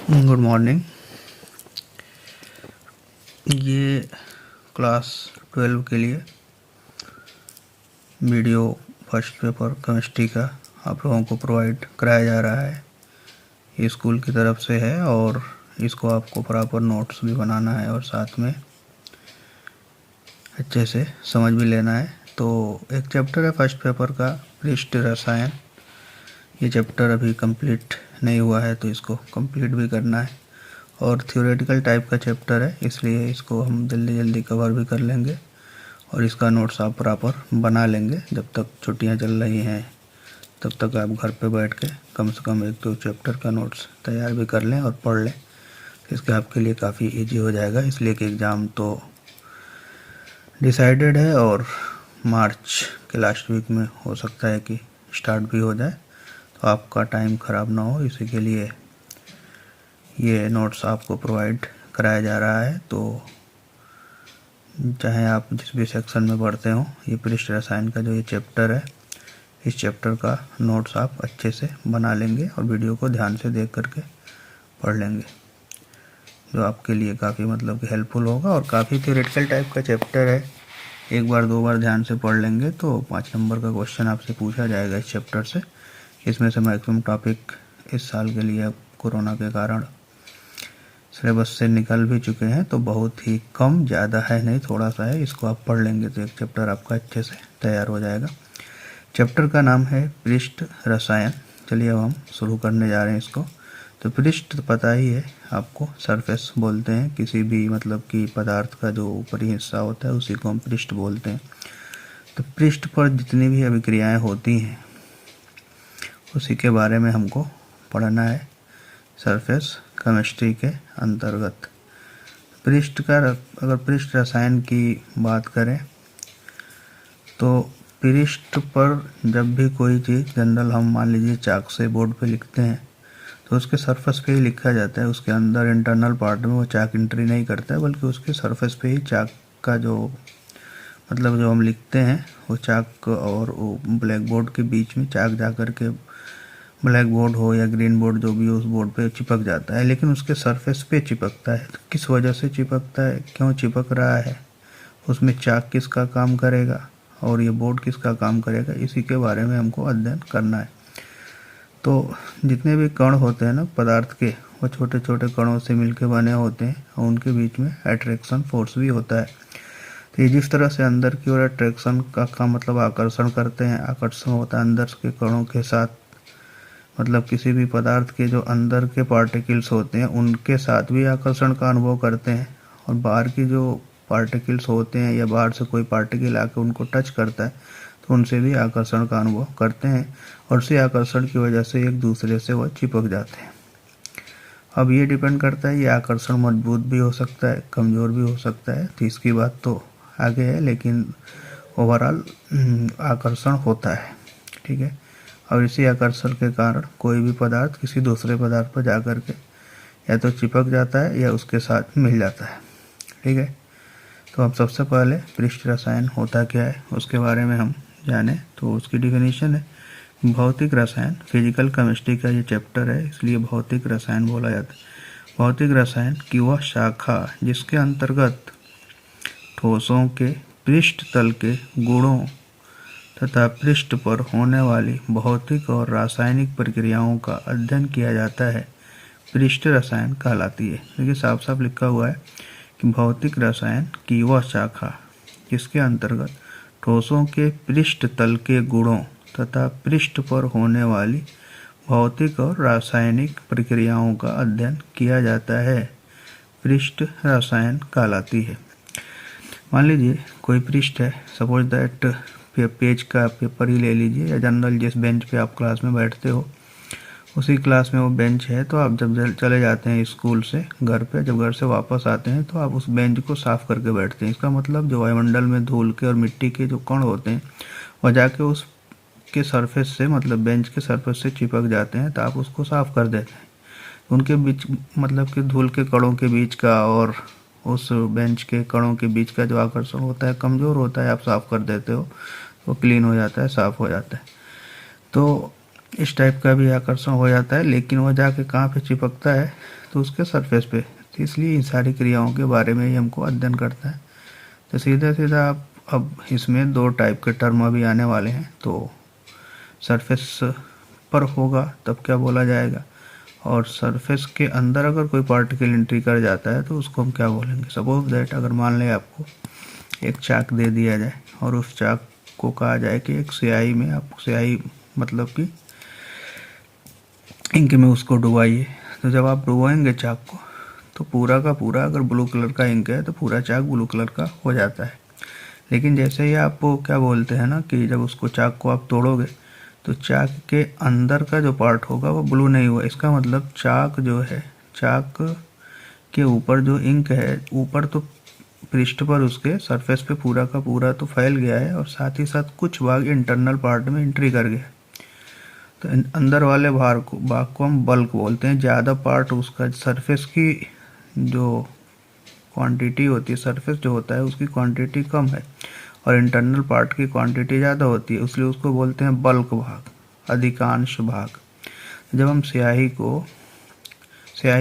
Good morning. ये class 12 के लिए वीडियो फर्स्ट पेपर केमिस्ट्री का आप लोगों को प्रोवाइड कराया जा रहा है। ये स्कूल की तरफ से है और इसको आपको प्रॉपर नोट्स भी बनाना है और साथ में अच्छे से समझ भी लेना है। तो एक चैप्टर है फर्स्ट पेपर का, पृष्ठ रसायन। ये चैप्टर अभी कंप्लीट नहीं हुआ है तो इसको कंप्लीट भी करना है और थ्योरेटिकल टाइप का चैप्टर है, इसलिए इसको हम जल्दी जल्दी कवर भी कर लेंगे और इसका नोट्स आप प्रॉपर बना लेंगे। जब तक छुट्टियां चल रही हैं तब तक आप घर पे बैठ के कम से कम 1-2 चैप्टर का नोट्स तैयार भी कर लें और पढ़ लें। इसके आपके लिए काफ़ी इजी हो जाएगा, इसलिए कि एग्ज़ाम तो डिसाइडेड है और मार्च के लास्ट वीक में हो सकता है कि स्टार्ट भी हो जाए, तो आपका टाइम ख़राब ना हो, इसी के लिए ये नोट्स आपको प्रोवाइड कराया जा रहा है। तो चाहे आप जिस भी सेक्शन में पढ़ते हो, ये पृष्ठ रसायन का जो ये चैप्टर है, इस चैप्टर का नोट्स आप अच्छे से बना लेंगे और वीडियो को ध्यान से देख करके पढ़ लेंगे, जो आपके लिए काफ़ी मतलब कि हेल्पफुल होगा। और काफ़ी थ्योरेटिकल टाइप का चैप्टर है, एक बार 2 बार ध्यान से पढ़ लेंगे तो 5 नंबर का क्वेश्चन आपसे पूछा जाएगा इस चैप्टर से। इसमें से मैक्सिमम टॉपिक इस साल के लिए कोरोना के कारण सिलेबस से निकल भी चुके हैं, तो बहुत ही कम, ज़्यादा है नहीं, थोड़ा सा है। इसको आप पढ़ लेंगे तो एक चैप्टर आपका अच्छे से तैयार हो जाएगा। चैप्टर का नाम है पृष्ठ रसायन। चलिए अब हम शुरू करने जा रहे हैं इसको। तो पृष्ठ तो पता ही है आपको, सरफेस बोलते हैं किसी भी मतलब कि पदार्थ का जो ऊपरी हिस्सा होता है उसी को हम पृष्ठ बोलते हैं। तो पृष्ठ पर जितनी भी अभिक्रियाएं होती हैं उसी के बारे में हमको पढ़ना है सरफेस केमिस्ट्री के अंतर्गत। पृष्ठ का अगर पृष्ठ रसायन की बात करें तो पृष्ठ पर जब भी कोई चीज़ जनरल हम मान लीजिए चाक से बोर्ड पे लिखते हैं तो उसके सरफेस पे ही लिखा जाता है, उसके अंदर इंटरनल पार्ट में वो चाक एंट्री नहीं करता है, बल्कि उसके सरफेस पे ही चाक का जो मतलब जो हम लिखते हैं वो चाक और वो ब्लैक बोर्ड के बीच में चाक जा कर के ब्लैक बोर्ड हो या ग्रीन बोर्ड जो भी हो उस बोर्ड पे चिपक जाता है, लेकिन उसके सरफेस पे चिपकता है। तो किस वजह से चिपकता है, क्यों चिपक रहा है, उसमें चाक किसका काम करेगा और ये बोर्ड किसका काम करेगा, इसी के बारे में हमको अध्ययन करना है। तो जितने भी कण होते हैं ना पदार्थ के, वो छोटे छोटे कणों से मिलकर बने होते हैं और उनके बीच में अट्रैक्शन फोर्स भी होता है। तो ये जिस तरह से अंदर की ओर अट्रैक्शन का मतलब आकर्षण करते हैं, आकर्षण होता है अंदर के कणों के साथ, मतलब किसी भी पदार्थ के जो अंदर के पार्टिकल्स होते हैं उनके साथ भी आकर्षण का अनुभव करते हैं, और बाहर की जो पार्टिकल्स होते हैं या बाहर से कोई पार्टिकल आकर उनको टच करता है तो उनसे भी आकर्षण का अनुभव करते हैं, और उसी आकर्षण की वजह से एक दूसरे से वह चिपक जाते हैं। अब ये डिपेंड करता है, ये आकर्षण मजबूत भी हो सकता है, कमज़ोर भी हो सकता है, तो इसकी बात तो आगे है, लेकिन ओवरऑल आकर्षण होता है, ठीक है। और इसी आकर्षण के कारण कोई भी पदार्थ किसी दूसरे पदार्थ पर जा कर के या तो चिपक जाता है या उसके साथ मिल जाता है, ठीक है। तो अब सबसे पहले पृष्ठ रसायन होता क्या है उसके बारे में हम जाने। तो उसकी डिफिनीशन है भौतिक रसायन, फिजिकल केमिस्ट्री का ये चैप्टर है, इसलिए भौतिक रसायन बोला जाता है। भौतिक रसायन की वह शाखा जिसके अंतर्गत ठोसों के पृष्ठ तल के गुणों तथा पृष्ठ पर होने वाली भौतिक और रासायनिक प्रक्रियाओं का अध्ययन किया जाता है, पृष्ठ रसायन कहलाती है। देखिए साफ साफ लिखा हुआ है कि भौतिक रसायन की वह शाखा जिसके अंतर्गत ठोसों के पृष्ठ तल के गुणों तथा पृष्ठ पर होने वाली भौतिक और रासायनिक प्रक्रियाओं का अध्ययन किया जाता है, पृष्ठ रसायन कहलाती है। मान लीजिए कोई पृष्ठ है, सपोज दैट पेज का पेपर ही ले लीजिए, या जनरल जिस बेंच पे आप क्लास में बैठते हो उसी क्लास में वो बेंच है, तो आप जब चले जाते हैं स्कूल से घर पे, जब घर से वापस आते हैं तो आप उस बेंच को साफ़ करके बैठते हैं। इसका मतलब जो वायुमंडल में धूल के और मिट्टी के जो कण होते हैं वह जाके उस के सरफेस से मतलब बेंच के सरफेस से चिपक जाते हैं, तो आप उसको साफ़ कर देते हैं। उनके बीच मतलब कि धूल के कणों के बीच का और उस बेंच के कणों के बीच का जो आकर्षण होता है कमज़ोर होता है, आप साफ़ कर देते हो, वो क्लीन हो जाता है, साफ़ हो जाता है। तो इस टाइप का भी आकर्षण हो जाता है, लेकिन वो जाके कहाँ पे चिपकता है, तो उसके सरफेस पे। तो इसलिए इन सारी क्रियाओं के बारे में ही हमको अध्ययन करता है। तो सीधा सीधा आप अब इसमें 2 टाइप के टर्म अभी आने वाले हैं। तो सरफेस पर होगा तब क्या बोला जाएगा, और सरफेस के अंदर अगर कोई पार्टिकल एंट्री कर जाता है तो उसको हम क्या बोलेंगे। सपोज दैट अगर मान लें आपको एक चाक दे दिया जाए और उस चाक को कहा जाए कि एक स्याही में, आप स्याही मतलब कि इंक में उसको डुबाइए। तो जब आप डुबाएंगे चाक को तो पूरा का पूरा, अगर ब्लू कलर का इंक है तो पूरा चाक ब्लू कलर का हो जाता है। लेकिन जैसे ही आप क्या बोलते हैं ना कि जब उसको चाक को आप तोड़ोगे तो चाक के अंदर का जो पार्ट होगा वो ब्लू नहीं हुआ। इसका मतलब चाक जो है, चाक के ऊपर जो इंक है, ऊपर तो पृष्ठ पर उसके सरफेस पे पूरा का पूरा तो फैल गया है, और साथ ही साथ कुछ भाग इंटरनल पार्ट में एंट्री कर गया। तो अंदर वाले भाग को हम बल्क बोलते हैं। ज़्यादा पार्ट उसका सरफेस की जो क्वांटिटी होती है, सरफेस जो होता है उसकी क्वांटिटी कम है और इंटरनल पार्ट की क्वांटिटी ज़्यादा होती है, इसलिए उसको बोलते हैं बल्क भाग, अधिकांश भाग। जब हम स्याही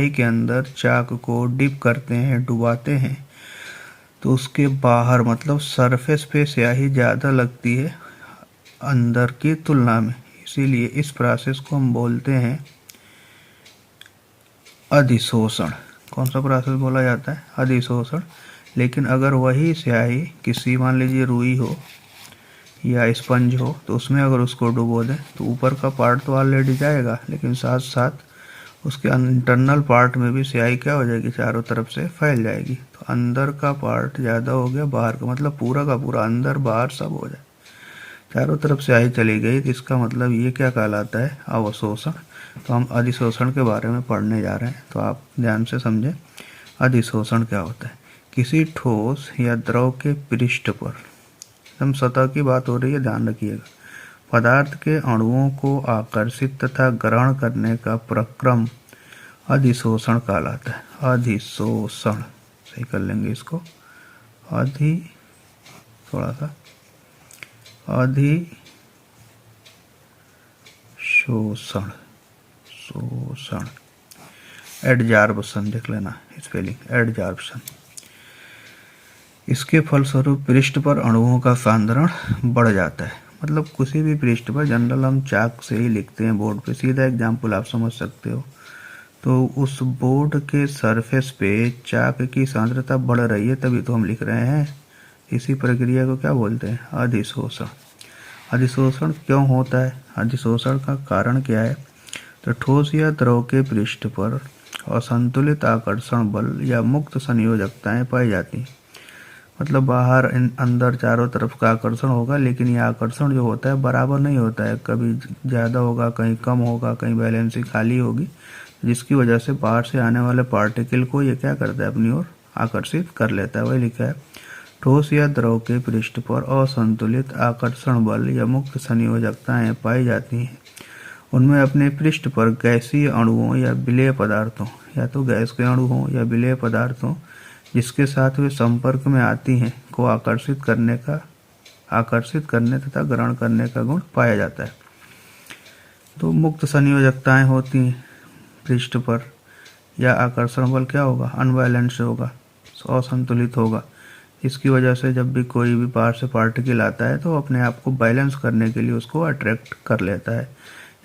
के अंदर चाक को डिप करते हैं, डुबाते हैं, तो उसके बाहर मतलब सरफेस पे स्याही ज़्यादा लगती है अंदर की तुलना में। इसीलिए इस प्रोसेस को हम बोलते हैं अधिशोषण। कौन सा प्रोसेस बोला जाता है? अधिशोषण। लेकिन अगर वही स्याही किसी, मान लीजिए रुई हो या स्पंज हो, तो उसमें अगर उसको डुबो दें तो ऊपर का पार्ट तो ऑलरेडी जाएगा, लेकिन साथ साथ उसके इंटरनल पार्ट में भी स्याही क्या हो जाएगी, चारों तरफ से फैल जाएगी। तो अंदर का पार्ट ज़्यादा हो गया, बाहर का मतलब पूरा का पूरा अंदर बाहर सब हो जाए, चारों तरफ स्याही चली गई। तो इसका मतलब ये क्या कहलाता है? अवशोषण। तो हम अधिशोषण के बारे में पढ़ने जा रहे हैं, तो आप ध्यान से समझें अधिशोषण क्या होता है। किसी ठोस या द्रव के पृष्ठ पर, एकदम सतह की बात हो रही है, ध्यान रखिएगा, पदार्थ के अणुओं को आकर्षित तथा ग्रहण करने का प्रक्रम अधिशोषण कहलाता है। अधिशोषण, सही कर लेंगे इसको, थोड़ा सा अधिशोषण, शोषण, एडजॉर्प्शन लिख लेना स्पेलिंग, एडजॉर्प्शन। इसके फलस्वरूप पृष्ठ पर अणुओं का सांद्रण बढ़ जाता है। मतलब किसी भी पृष्ठ पर, जनरल हम चाक से ही लिखते हैं बोर्ड पे, सीधा एग्जाम्पल आप समझ सकते हो। तो उस बोर्ड के सरफेस पे चाक की सांद्रता बढ़ रही है, तभी तो हम लिख रहे हैं। इसी प्रक्रिया को क्या बोलते हैं? अधिशोषण। अधिशोषण क्यों होता है? अधिशोषण का कारण क्या है? तो ठोस या द्रव के पृष्ठ पर असंतुलित आकर्षण बल या मुक्त संयोजकताएं पाई जाती हैं। मतलब बाहर अंदर चारों तरफ का आकर्षण होगा, लेकिन ये आकर्षण जो होता है बराबर नहीं होता है, कभी ज़्यादा होगा, कहीं कम होगा, कहीं बैलेंस खाली होगी, जिसकी वजह से बाहर से आने वाले पार्टिकल को ये क्या करता है? अपनी ओर आकर्षित कर लेता है। वही लिखा है, ठोस या द्रव के पृष्ठ पर असंतुलित आकर्षण बल या मुक्त संयोजकताएं पाई जाती हैं। उनमें अपने पृष्ठ पर गैसीय अणुओं या विलेय पदार्थों, या तो गैस के अणु हों या विलेय पदार्थों जिसके साथ वे संपर्क में आती हैं, को आकर्षित करने तथा ग्रहण करने का गुण पाया जाता है। तो मुक्त संयोजकताएं होती हैं पृष्ठ पर, या आकर्षण बल क्या होगा? अनबैलेंस होगा, असंतुलित होगा। इसकी वजह से जब भी कोई भी बाहर से पार्टिकल आता है तो अपने आप को बैलेंस करने के लिए उसको अट्रैक्ट कर लेता है।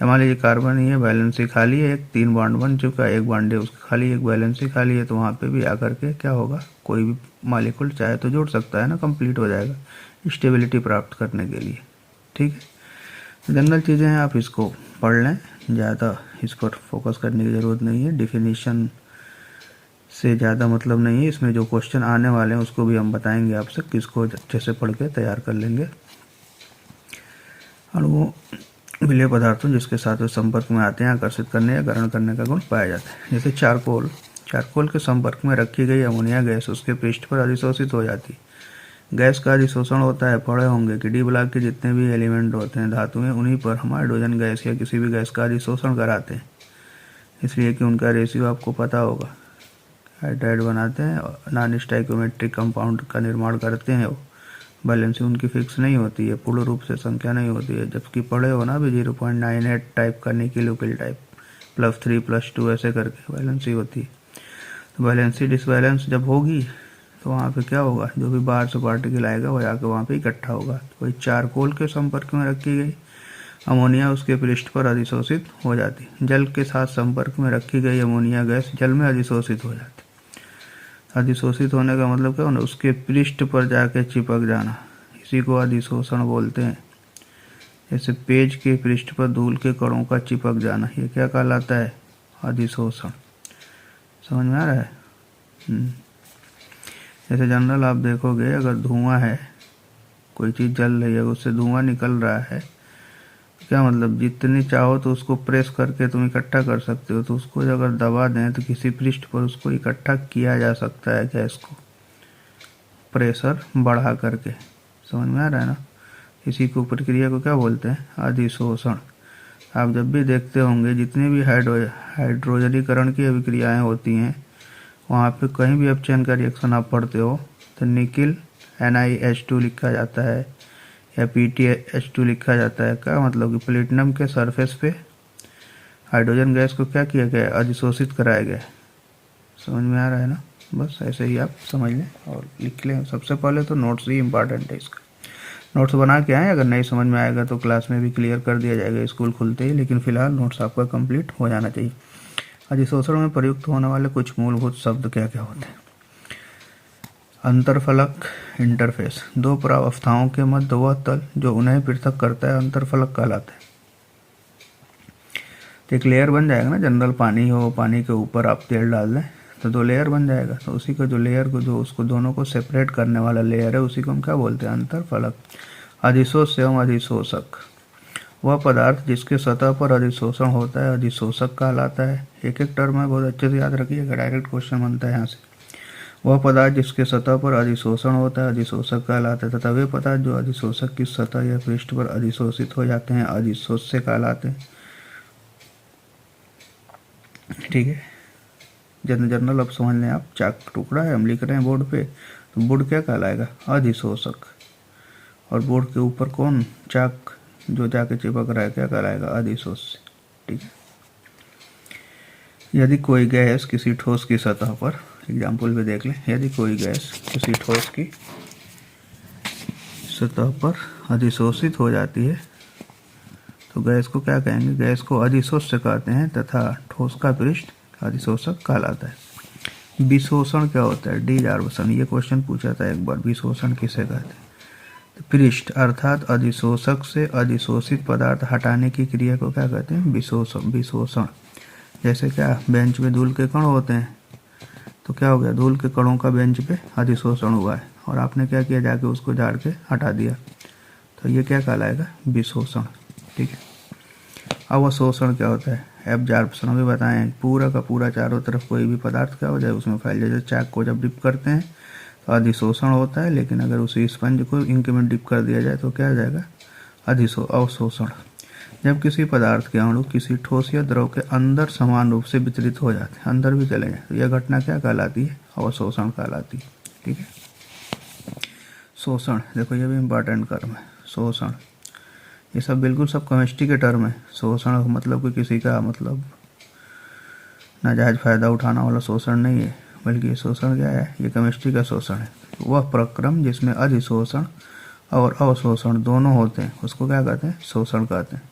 मान लीजिए कार्बन ही है, बैलेंस ही खाली है, एक 3 बॉन्ड बन चुका है, एक बॉन्ड है उसका खाली, एक बैलेंस ही खाली है, तो वहाँ पे भी आकर के क्या होगा, कोई भी मॉलिक्यूल चाहे तो जोड़ सकता है ना, कंप्लीट हो जाएगा स्टेबिलिटी प्राप्त करने के लिए। ठीक है, जनरल चीज़ें हैं, आप इसको पढ़ लें, ज़्यादा इस पर फोकस करने की ज़रूरत नहीं है। डिफिनीशन से ज़्यादा मतलब नहीं है, इसमें जो क्वेश्चन आने वाले हैं उसको भी हम बताएंगे आपसे, किसको अच्छे से पढ़ के तैयार कर लेंगे। अणुओं विलेय पदार्थों जिसके साथ वे संपर्क में आते हैं, आकर्षित करने या ग्रहण करने का गुण पाया जाता है। जैसे चारकोल के संपर्क में रखी गई अमोनिया गैस उसके पृष्ठ पर अधिशोषित हो जाती है। गैस का अधिशोषण होता है, पढ़े होंगे कि डी ब्लॉक के जितने भी एलिमेंट होते हैं, धातुएं, उन्हीं पर हम हाइड्रोजन गैस या किसी भी गैस का अधिशोषण कराते हैं, इसलिए कि उनका रेशियो आपको पता होगा। हाइड्राइड बनाते हैं, नॉन स्टोइकियोमेट्रिक कंपाउंड का निर्माण करते हैं वो, वैलेंसी उनकी फिक्स नहीं होती है, पूर्ण रूप से संख्या नहीं होती है। जबकि पढ़े हो ना अभी 0.98 टाइप का निकिल टाइप +3+2 ऐसे करके वैलेंसी होती है। तो वैलेंसी डिसवैलेंस जब होगी तो वहाँ पे क्या होगा, जो भी बाहर से पार्टिकल आएगा वो जाके वहाँ पे इकट्ठा होगा। तो वही चारकोल के संपर्क में रखी गई अमोनिया उसके पृष्ठ पर अधिशोषित हो जाती। जल के साथ संपर्क में रखी गई अमोनिया गैस जल में अधिशोषित हो जाती। अधिशोषित होने का मतलब क्या होना, उसके पृष्ठ पर जाके चिपक जाना, इसी को अधिशोषण बोलते हैं। जैसे पेज के पृष्ठ पर धूल के कणों का चिपक जाना, ये क्या कहलाता है, अधिशोषण। समझ में आ रहा है? जैसे जनरल आप देखोगे, अगर धुआं है, कोई चीज़ जल रही है, उससे धुआं निकल रहा है, क्या मतलब जितनी चाहो तो उसको प्रेस करके तुम इकट्ठा कर सकते हो। तो उसको अगर दबा दें तो किसी पृष्ठ पर उसको इकट्ठा किया जा सकता है गैस को, प्रेशर बढ़ा करके। समझ में आ रहा है ना? इसी को प्रक्रिया को क्या बोलते हैं, अधिशोषण। आप जब भी देखते होंगे जितनी भी हाइड्रोजनीकरण की अभिक्रियाएँ होती हैं, वहाँ पे कहीं भी अपचयन का रिएक्शन आप पढ़ते हो तो निकिल NiH2 लिखा जाता है या PtH2 लिखा जाता है। क्या मतलब कि प्लेटिनम के सरफेस पे हाइड्रोजन गैस को क्या किया गया, अधिशोषित कराया गया। समझ में आ रहा है ना? बस ऐसे ही आप समझ लें और लिख लें। सबसे पहले तो नोट्स ही इम्पॉर्टेंट है, इसका नोट्स बना के आए। अगर नहीं समझ में आएगा तो क्लास में भी क्लियर कर दिया जाएगा स्कूल खुलते ही, लेकिन फिलहाल नोट्स आपका कंप्लीट हो जाना चाहिए। अधिशोषण में प्रयुक्त होने वाले कुछ मूलभूत शब्द क्या क्या होते हैं। अंतरफलक इंटरफेस, दो परावस्थाओं के मध्य वह तल जो उन्हें पृथक करता है अंतरफलक कहलाता है। तो एक लेयर बन जाएगा ना, जनरल पानी हो, पानी के ऊपर आप तेल डाल दें तो 2 लेयर बन जाएगा। तो उसी का जो लेयर को, जो उसको दोनों को सेपरेट करने वाला लेयर है, उसी को हम क्या बोलते हैं, अंतरफलक। अधिशोष एवं अधिशोषक, वह पदार्थ जिसके सतह पर अधिशोषण होता है अधिशोषक कहलाता है। एक एक टर्म है, बहुत अच्छे से याद रखिएगा, डायरेक्ट क्वेश्चन बनता है यहाँ से। वह पदार्थ जिसके सतह पर अधिशोषण होता है अधिशोषक कहलाता है, तथा वे पदार्थ जो अधिशोषक की सतह या पृष्ठ पर अधिशोषित हो जाते हैं अधिशोष्य कहलाते हैं। ठीक है, जनरल अब समझ लें आप। चाक टुकड़ा है, हम लिख रहे हैं बोर्ड पे, तो बोर्ड क्या कहलाएगा, अधिशोषक। और बोर्ड के ऊपर कौन, चाक जो जाके चिपक रहा है, क्या कहलाएगा, अधिशोष्य। ठीक है। यदि कोई गैस किसी ठोस की सतह पर, एग्जाम्पल भी देख लें, यदि कोई गैस किसी ठोस की सतह पर अधिशोषित हो जाती है तो गैस को क्या कहेंगे, गैस को अधिशोष्य कहते हैं, तथा ठोस का पृष्ठ अधिशोषक कहलाता है। विशोषण क्या होता है, डिजार्बसन, ये क्वेश्चन पूछा था एक बार, विशोषण किसे कहते हैं। तो पृष्ठ अर्थात अधिशोषक से अधिशोषित पदार्थ हटाने की क्रिया को क्या कहते हैं, विशोषण। जैसे क्या, बेंच में धूल के कण होते हैं, तो क्या हो गया, धूल के कणों का बेंच पे अधिशोषण हुआ है और आपने क्या किया, जाके उसको झाड़ के हटा दिया, तो ये क्या कहलाएगा, विशोषण। ठीक है। अवशोषण क्या होता है, एब्जॉर्प्शन भी बताएं, पूरा का पूरा चारों तरफ कोई भी पदार्थ क्या हो जाए उसमें फैल जाए। जैसे चाक को जब डिप करते हैं तो अधिशोषण होता है, लेकिन अगर उसी स्पंज को इंक में डिप कर दिया जाए तो क्या आ जाएगा, अवशोषण। जब किसी पदार्थ के अणु किसी ठोस या द्रव के अंदर समान रूप से वितरित हो जाते हैं, अंदर भी चले जाए, तो यह घटना क्या कहलाती है, अवशोषण कहलाती है। ठीक है। शोषण, देखो ये भी इम्पोर्टेंट टर्म है, शोषण। ये सब बिल्कुल सब केमिस्ट्री के टर्म है। शोषण मतलब कि किसी का मतलब नाजायज फायदा उठाना वाला शोषण नहीं है, बल्कि ये शोषण क्या है, ये केमिस्ट्री का शोषण है। वह प्रक्रम जिसमें अधिशोषण और अवशोषण दोनों होते हैं उसको क्या कहते हैं, शोषण कहते हैं।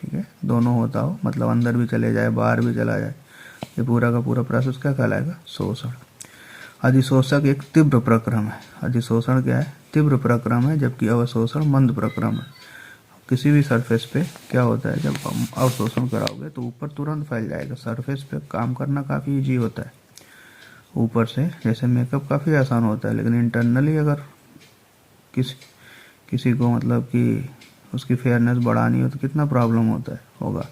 ठीक है, दोनों होता हो, मतलब अंदर भी चले जाए बाहर भी चला जाए, ये पूरा का पूरा प्रोसेस क्या कहलाएगा, शोषण। अधिशोषक एक तीव्र प्रक्रम है। अधिशोषण क्या है, तीव्र प्रक्रम है, जबकि अवशोषण मंद प्रक्रम है। किसी भी सरफेस पे क्या होता है, जब अवशोषण कराओगे तो ऊपर तुरंत फैल जाएगा। सरफेस पे काम करना काफ़ी इजी होता है, ऊपर से जैसे मेकअप काफ़ी आसान होता है, लेकिन इंटरनली अगर किसी को मतलब कि उसकी फेयरनेस बढ़ानी हो तो कितना प्रॉब्लम होगा।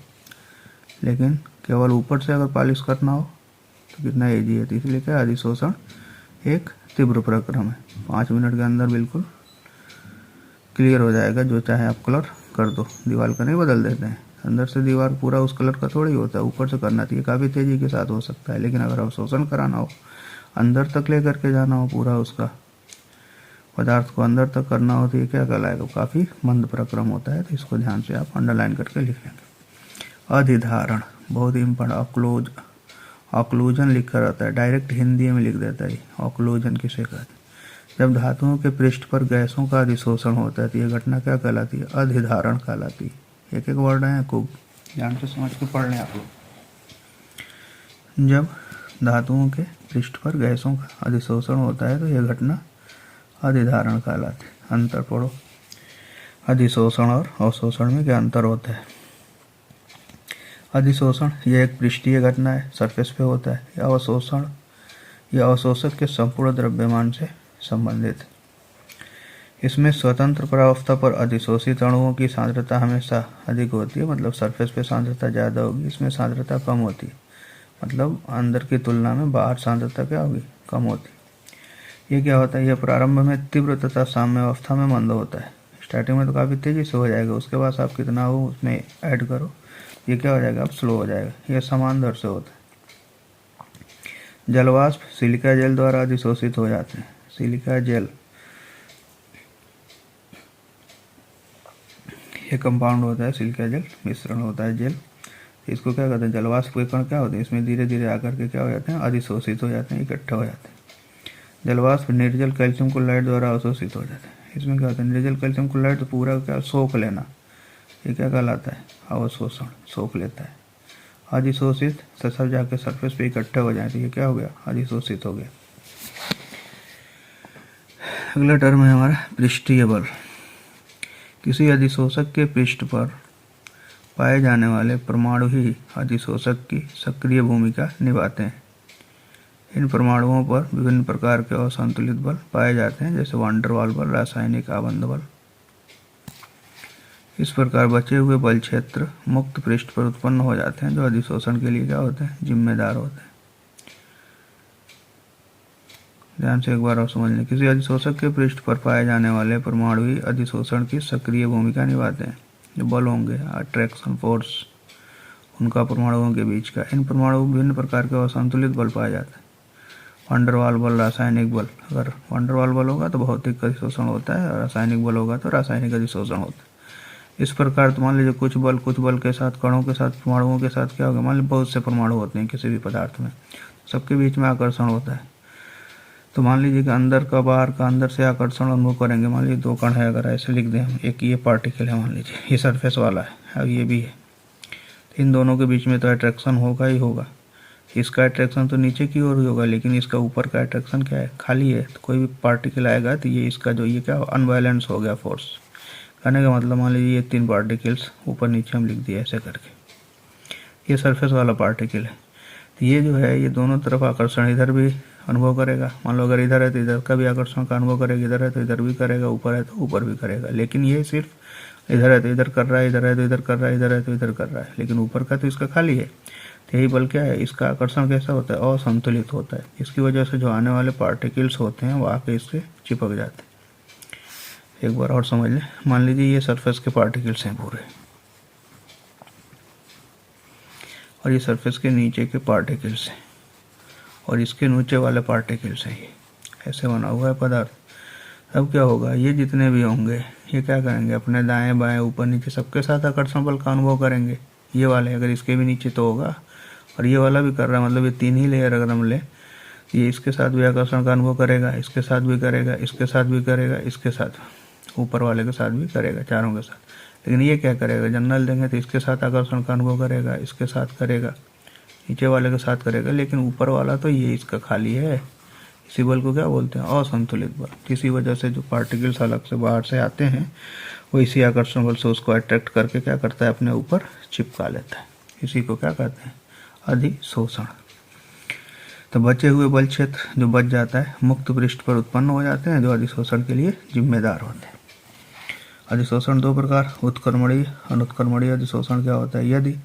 लेकिन केवल ऊपर से अगर पॉलिश करना हो तो कितना ईजी है। तो इसलिए क्या, अधिशोषण एक तीव्र प्रक्रम है। 5 मिनट के अंदर बिल्कुल क्लियर हो जाएगा, जो चाहे आप कलर कर दो। दीवार का नहीं बदल देते हैं, अंदर से दीवार पूरा उस कलर का थोड़ी होता है, ऊपर से करना चाहिए, काफ़ी तेज़ी के साथ हो सकता है। लेकिन अगर अवशोषण कराना हो, अंदर तक ले करके जाना हो पूरा उसका, पदार्थ को अंदर तक करना हो तो ये क्या कहलाएगा, काफ़ी मंद प्रक्रम होता है। तो इसको ध्यान से आप अंडरलाइन करके लिख लेंगे। अधिधारण बहुत ही इम्पोर्टेंट। ऑक्लूजन लिख कर आता है, डायरेक्ट हिंदी में लिख देता है। ऑक्लूजन किसे कहते हैं? जब धातुओं के पृष्ठ पर गैसों का अधिशोषण होता है तो यह घटना क्या कहलाती है? अधिधारण कहलाती है। एक एक वर्ड है, खूब ध्यान से समझ के पढ़ लें आप लोग। जब धातुओं के पृष्ठ पर गैसों का अधिशोषण होता है तो यह घटना अधिधारण कहलाती है। अंतर पढ़ो, अधिशोषण और अवशोषण में क्या अंतर होता है? अधिशोषण यह एक पृष्ठीय घटना है, सरफेस पे होता है। यह अवशोषण यह अवशोषक के संपूर्ण द्रव्यमान से संबंधित है। इसमें स्वतंत्र प्रावस्था पर अधिशोषित अणुओं की सांद्रता हमेशा अधिक होती है, मतलब सरफेस पे सांद्रता ज़्यादा होगी, इसमें सांद्रता कम होती है, मतलब अंदर की तुलना में बाहर सांद्रता क्या होगी? कम होती है। ये क्या होता है? यह प्रारंभ में तीव्र तथा साम्य अवस्था में मंद होता है। स्टार्टिंग में तो काफ़ी तेज़ी से हो जाएगा, उसके बाद आप कितना हो उसमें ऐड करो, ये क्या हो जाएगा? अब स्लो हो जाएगा। यह समान दर से होता है। जलवाष्प सिलिका जेल द्वारा अधिशोषित हो जाते हैं। सिलिका जेल ये कंपाउंड होता है, सिलिका जेल मिश्रण होता है जेल। इसको क्या कहते हैं? जलवाष्प के कण क्या होते हैं? इसमें धीरे धीरे आकर के क्या हो जाते हैं? अधिशोषित हो जाते हैं, इकट्ठे हो जाते हैं। जलवाष्प निर्जल कैल्शियम क्लोराइड द्वारा अवशोषित हो जाते हैं। इसमें क्या होता है? निर्जल कैल्शियम क्लोराइड तो पूरा क्या सोख लेना, ये क्या कहलाता है? अवशोषण, सोख लेता है। अधिशोषित तो सब जाके सरफेस पे इकट्ठे हो जाए तो ये क्या हो गया? अधिशोषित हो गया। अगला टर्म है हमारा पृष्ठीय बल। किसी अधिशोषक के पृष्ठ पर पाए जाने वाले परमाणु ही अधिशोषक की सक्रिय भूमिका निभाते हैं। इन परमाणुओं पर विभिन्न प्रकार के असंतुलित बल पाए जाते हैं, जैसे वान डेर वाल बल, रासायनिक आबंध बल। इस प्रकार बचे हुए बल क्षेत्र मुक्त पृष्ठ पर उत्पन्न हो जाते हैं, जो अधिशोषण के लिए क्या होते हैं? जिम्मेदार होते हैं। ध्यान से एक बार और समझ लें। किसी अधिशोषक के पृष्ठ पर पाए जाने वाले परमाणु ही अधिशोषण की सक्रिय भूमिका निभाते हैं। जो बल होंगे, अट्रैक्शन फोर्स, उनका परमाणुओं के बीच का, इन परमाणुओं में विभिन्न प्रकार के असंतुलित बल पाए जाते हैं। वान डेर वाल बल, रासायनिक बल। अगर वान डेर वाल बल होगा तो भौतिक अधिशोषण होता है, और रासायनिक बल होगा तो रासायनिक अधिशोषण होता है। इस प्रकार तो मान लीजिए कुछ बल के साथ, कणों के साथ, परमाणुओं के साथ क्या होगा? मान लीजिए बहुत से परमाणु होते हैं किसी भी पदार्थ में, सबके बीच में आकर्षण होता है। तो मान लीजिए कि अंदर का बाहर का, अंदर से आकर्षण अनुभव करेंगे। मान लीजिए दो कण है, अगर ऐसे लिख दें हम, एक ये पार्टिकल है, मान लीजिए ये सरफेस वाला है, अब ये भी है, तो इन दोनों के बीच में तो अट्रैक्शन होगा ही होगा। इसका अट्रैक्शन तो नीचे की ओर ही होगा, लेकिन इसका ऊपर का अट्रैक्शन क्या है? खाली है। तो कोई भी पार्टिकल आएगा तो ये इसका जो ये क्या अनबैलेंस हो गया फोर्स। कहने का मतलब मान लीजिए ये 3 पार्टिकल्स ऊपर नीचे हम लिख दिए ऐसे करके, ये सरफेस वाला पार्टिकल है। तो ये जो है ये दोनों तरफ आकर्षण इधर भी अनुभव करेगा। मान लो अगर इधर है तो इधर का भी आकर्षण का अनुभव करेगा, इधर है तो इधर भी करेगा, ऊपर है तो ऊपर भी करेगा। लेकिन ये सिर्फ इधर है तो इधर कर रहा है, इधर है तो इधर कर रहा है, इधर है तो इधर कर रहा है, लेकिन ऊपर का तो इसका खाली है। तो यही बल क्या है? इसका आकर्षण कैसा होता है? असंतुलित होता है। इसकी वजह से जो आने वाले पार्टिकल्स होते हैं वो आके इससे चिपक जाते हैं। एक बार और समझ लें। मान लीजिए ये सरफेस के पार्टिकल्स हैं पूरे, और ये सरफेस के नीचे के पार्टिकल्स हैं, और इसके नीचे वाले पार्टिकल्स हैं। ये ऐसे बना हुआ है पदार्थ। अब क्या होगा? ये जितने भी होंगे ये क्या करेंगे? अपने दाएं बाएं ऊपर नीचे सबके साथ आकर्षण बल का अनुभव करेंगे। ये वाले अगर इसके भी नीचे तो होगा, और ये वाला भी कर रहा है, मतलब ये 3 ही लेयर अगर हम लें, ये इसके साथ भी आकर्षण का अनुभव करेगा, इसके साथ भी करेगा, इसके साथ भी करेगा, इसके साथ ऊपर वाले के साथ भी करेगा, चारों के साथ। लेकिन ये क्या करेगा? जनरल देंगे तो इसके साथ आकर्षण का अनुभव करेगा, इसके साथ करेगा, नीचे वाले के साथ करेगा, लेकिन ऊपर वाला तो ये इसका खाली है। इसी बल को क्या बोलते हैं? असंतुलित बल। किसी वजह से जो पार्टिकल्स अलग से बाहर से आते हैं वो इसी आकर्षण बल से उसको अट्रैक्ट करके क्या करता है? अपने ऊपर चिपका लेता है। इसी को क्या कहते हैं? अधिशोषण। तो बचे हुए बल क्षेत्र जो बच जाता है मुक्त पृष्ठ पर उत्पन्न हो जाते हैं, जो अधिशोषण के लिए जिम्मेदार होते हैं। अधिशोषण 2 प्रकार, उत्क्रमणीय, अनुत्क्रमणीय अधिशोषण क्या होता है? यदि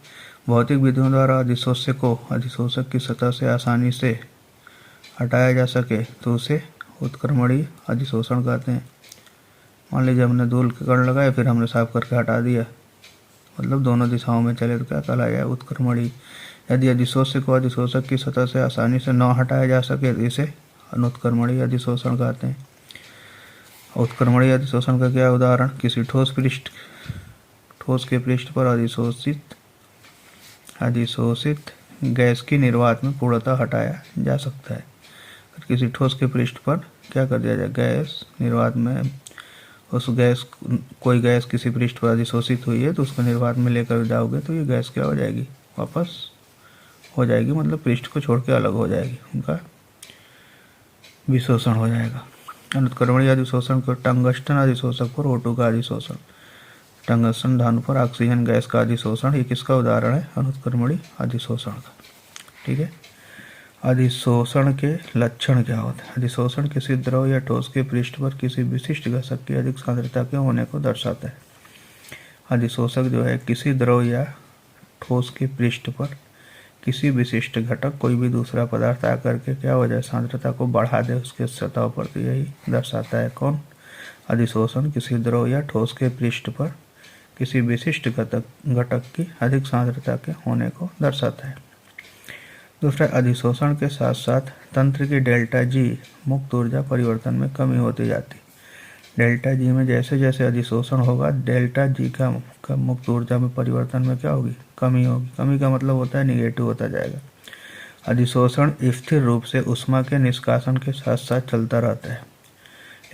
भौतिक विधियों द्वारा अधिशोष्य को अधिशोषक की सतह से आसानी से हटाया जा सके तो उसे उत्क्रमणीय अधिशोषण कहते हैं। मान लीजिए हमने धूल के कण लगाए, फिर हमने साफ करके हटा दिया, मतलब दोनों दिशाओं में चले तो क्या कहलाया? उत्क्रमणीय। यदि अधिशोष्य को अधिशोषक की सतह से आसानी से न हटाया जा सके तो इसे अनुत्क्रमणीय अधिशोषण कहते हैं। उत्क्रमणीय अधिशोषण का क्या उदाहरण? किसी ठोस के पृष्ठ पर अधिशोषित गैस की निर्वात में पूर्णतः हटाया जा सकता है। किसी ठोस के पृष्ठ पर क्या कर दिया जाए? गैस निर्वात में कोई गैस किसी पृष्ठ पर अधिशोषित हुई है तो उसको निर्वात में लेकर जाओगे तो ये गैस क्या हो जाएगी? वापस हो जाएगी, मतलब पृष्ठ को छोड़ के अलग हो जाएगी, उनका विशोषण हो जाएगा। अनुत्क्रमणीय अधिशोषण को टंगस्टन अधिशोषक पर O2 का अधिशोषण, टंगस्टन धातु पर ऑक्सीजन गैस का अधिशोषण, ये किसका उदाहरण है? अनुत्क्रमणीय अधिशोषण का। ठीक है। अधिशोषण के लक्षण क्या होते हैं? अधिशोषण किसी द्रव या ठोस के पृष्ठ पर किसी विशिष्ट घटक की अधिक सांद्रता के होने को दर्शाता है। अधिशोषक जो है किसी द्रव या ठोस के पृष्ठ पर किसी विशिष्ट घटक, कोई भी दूसरा पदार्थ आकर के क्या हो जाए? सांद्रता को बढ़ा दे उसके सतह पर, तो यही दर्शाता है कौन? अधिशोषण किसी द्रव या ठोस के पृष्ठ पर किसी विशिष्ट घटक की अधिक सांद्रता के होने को दर्शाता है। दूसरा, अधिशोषण के साथ साथ तंत्र की डेल्टा जी मुक्त ऊर्जा परिवर्तन में कमी होती जाती। डेल्टा जी में जैसे जैसे अधिशोषण होगा, डेल्टा जी का मुक्त ऊर्जा में परिवर्तन में क्या होगी? कमी होगी। कमी का मतलब होता है निगेटिव होता जाएगा। अधिशोषण स्थिर रूप से ऊष्मा के निष्कासन के साथ साथ चलता रहता है।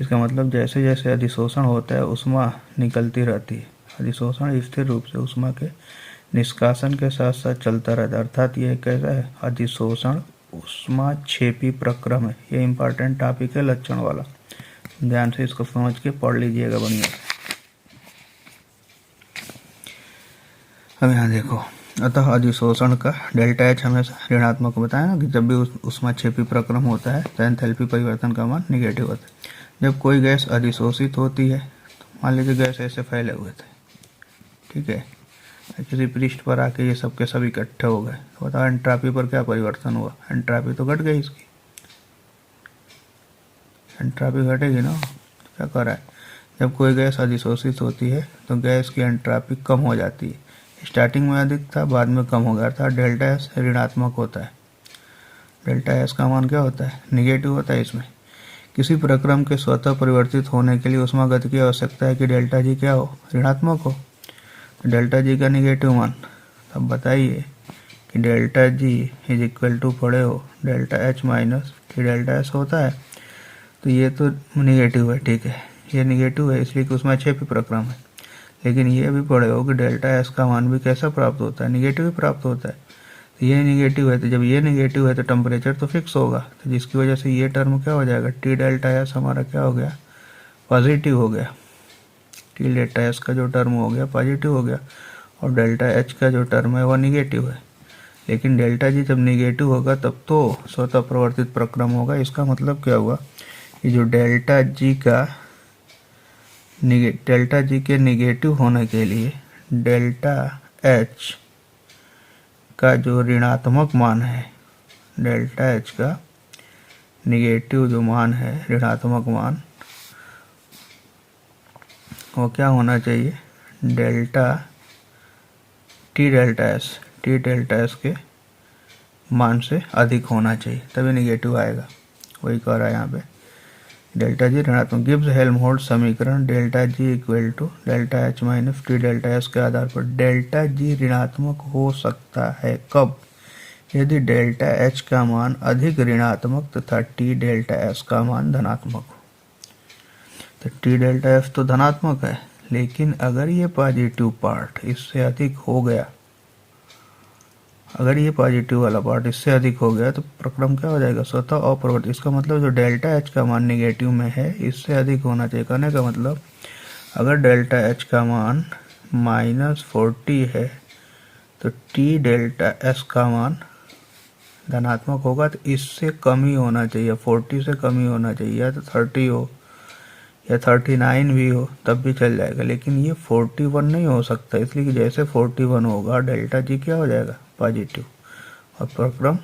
इसका मतलब जैसे जैसे अधिशोषण होता है ऊष्मा निकलती रहती है। अधिशोषण स्थिर रूप से ऊष्मा के निष्कासन के साथ साथ चलता रहता है, अर्थात यह कैसा है? अधिशोषण ऊष्माक्षेपी प्रक्रम है। ये इंपॉर्टेंट टॉपिक है लक्षण वाला, ध्यान से इसको समझ के पढ़ लीजिएगा बढ़िया। अब यहाँ देखो, अतः अधिशोषण का डेल्टा एच हमेशा ऋणात्मक बताया ना कि जब भी ऊष्माक्षेपी प्रक्रम होता है तो एंथैल्पी परिवर्तन का मान निगेटिव होता है। जब कोई गैस अधिशोषित होती है, तो मान लीजिए गैस ऐसे फैले हुए थे, ठीक है, किसी पृष्ठ पर आके ये सब के सब इकट्ठे हो गए, तो बताओ एंट्रापी पर क्या परिवर्तन हुआ? एंट्रापी तो घट गई, इसकी एंट्रापी घटेगी ना। क्या कर रहा है? जब कोई गैस अधिशोषित होती है तो गैस की एंट्रापी कम हो जाती है। स्टार्टिंग में अधिक था, बाद में कम हो गया, अर्थात डेल्टा एस ऋणात्मक होता है। डेल्टा एस का मान क्या होता है? निगेटिव होता है। इसमें किसी प्रक्रम के स्वतः परिवर्तित होने के लिए ऊष्मागति की आवश्यकता है कि डेल्टा जी क्या हो? ऋणात्मक हो। तो डेल्टा जी का निगेटिव मान, अब बताइए कि delta G is equal to पढ़े हो delta H minus T delta S होता है। तो ये तो निगेटिव है, ठीक है, ये निगेटिव है इसलिए कि उसमें क्षेपी प्रक्रम है। लेकिन ये भी पढ़े हो कि डेल्टा एस का मान भी कैसा प्राप्त होता है? निगेटिव ही प्राप्त होता है। तो ये निगेटिव है, तो जब ये निगेटिव है तो टेम्परेचर तो फिक्स होगा, तो जिसकी वजह से ये टर्म क्या हो जाएगा? टी डेल्टा एस हमारा क्या हो गया? पॉजिटिव हो गया। टी डेल्टा एस का जो टर्म हो गया पॉजिटिव हो गया, और डेल्टा एच का जो टर्म है वह निगेटिव है। लेकिन डेल्टा जी जब निगेटिव होगा तब तो स्वतः प्रवर्तित प्रक्रम होगा। इसका मतलब क्या हुआ कि जो डेल्टा जी के निगेटिव होने के लिए डेल्टा एच का जो ऋणात्मक मान है, डेल्टा एच का निगेटिव जो मान है, ऋणात्मक मान, वो क्या होना चाहिए? टी डेल्टा एस के मान से अधिक होना चाहिए, तभी निगेटिव आएगा। वही कह रहा है यहाँ पे, डेल्टा जी ऋणात्मक। गिब्स हेल्महोल्ट्ज समीकरण delta G equal to delta H minus T delta S के आधार पर डेल्टा जी ऋणात्मक हो सकता है कब? यदि डेल्टा एच का मान अधिक ऋणात्मक तथा टी डेल्टा एस का मान धनात्मक हो। तो टी डेल्टा एफ तो धनात्मक है, लेकिन अगर ये पॉजिटिव पार्ट इससे अधिक हो गया, अगर ये पॉजिटिव वाला पार्ट इससे अधिक हो गया तो प्रक्रम क्या हो जाएगा? स्वतः अपरिवर्तित। इसका मतलब जो डेल्टा एच का मान निगेटिव में है इससे अधिक होना चाहिए। कहने का मतलब अगर डेल्टा एच का मान -40 है तो टी डेल्टा एस का मान धनात्मक होगा, तो इससे कम ही होना चाहिए, 40 से कम ही होना चाहिए, या तो 30 हो या 39 भी हो तब भी चल जाएगा। लेकिन ये 41 नहीं हो सकता, इसलिए कि जैसे 41 होगा डेल्टा जी क्या हो जाएगा? पॉजिटिव, और प्रक्रम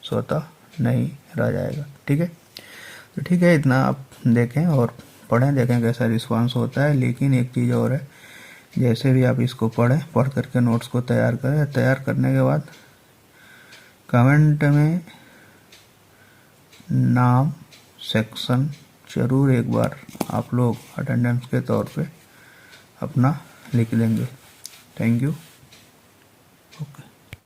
स्वतः नहीं रह जाएगा। ठीक है, तो ठीक है, इतना आप देखें और पढ़ें, देखें कैसा रिस्पांस होता है। लेकिन एक चीज़ और है, जैसे भी आप इसको पढ़ें, पढ़ करके नोट्स को तैयार करें। तैयार करने के बाद कमेंट में नाम, सेक्शन, ज़रूर एक बार आप लोग अटेंडेंस के तौर पे अपना लिख देंगे। Thank you.